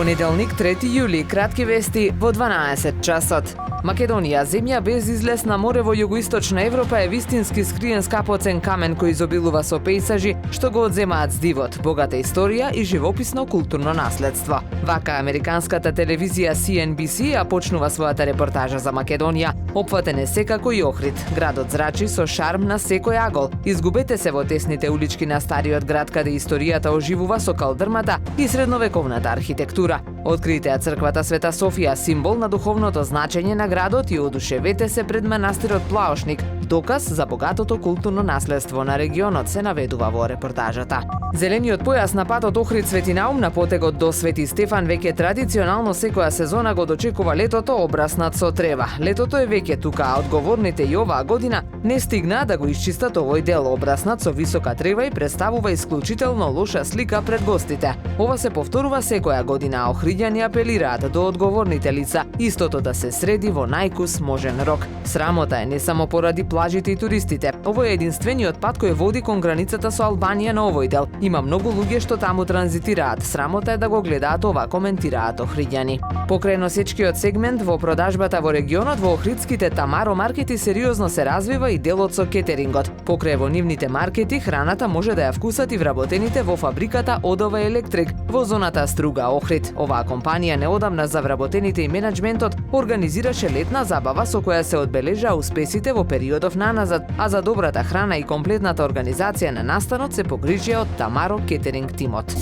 Понеделник, 3 јули, кратки вести во 12 часот. Македонија, земја без излез на море во југоисточна Европа, е вистински скриен скапоцен камен кој изобилува со пејсажи што го одземаат здивот, богата историја и живописно културно наследство. Вака американската телевизија CNBC ја почнува својата репортажа за Македонија. Опфатен е секако и Охрид. Градот зрачи со шарм на секој агол. Изгубете се во тесните улички на стариот град каде историјата оживува со калдрмата и средновековната архитектура. Открите ја црквата Света Софија, символ на духовното значење на градот, и одушевете се пред манастирот Плаошник, доказ за богатото културно наследство на регионот, се наведува во репортажата. Зелениот појас на патот Охрид Светинаум на потегот до Свети Стефан веќе традиционално секоја сезона го дочекува летото обраснат со трева. Летото е веќе тука, а одговорните и оваа година не стигнаа да го исчистат овој дел обраснат со висока трева и представува исклучително лоша слика пред гостите. Ова се повторува секоја година, а охриѓани апелираат до одговорните лица истото да се среди во најкус можен рок. Срамота е не само поради плажите и туристите. Овој е единствениот пат кој води кон границата со Албанија на овој дел. Има многу луѓе што таму транзитираат. Срамота е да го гледаат ова, коментираат охриѓани. Покрај носечкиот сегмент во продажбата во регионот, во охридските Тамаро маркети сериозно се развива и делот со кетерингот. Покрај во нивните маркети, храната може да ја вкусат и вработените во фабриката Одова Електрик во зоната Струга Охрид. Оваа компанија неодамна за вработените и менаџментот организираше летна забава со која се одбележаа успесите во периодов наназад, а за добрата храна и комплетната организација на настанот се погрижија од Тамаро кетеринг тимот.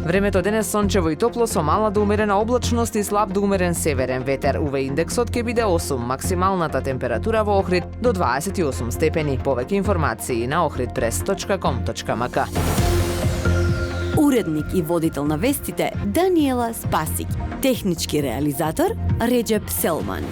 Времето денес сончево и топло со мала до умерена облачност и слаб до умерен северен ветер. УВ индексот ќе биде 8, максималната температура во Охрид до 28 степени. Повеќе информации на ohridpress.com.mk. Уредник и водител на вестите Даниела Спасик. Технички реализатор Реджеп Селман.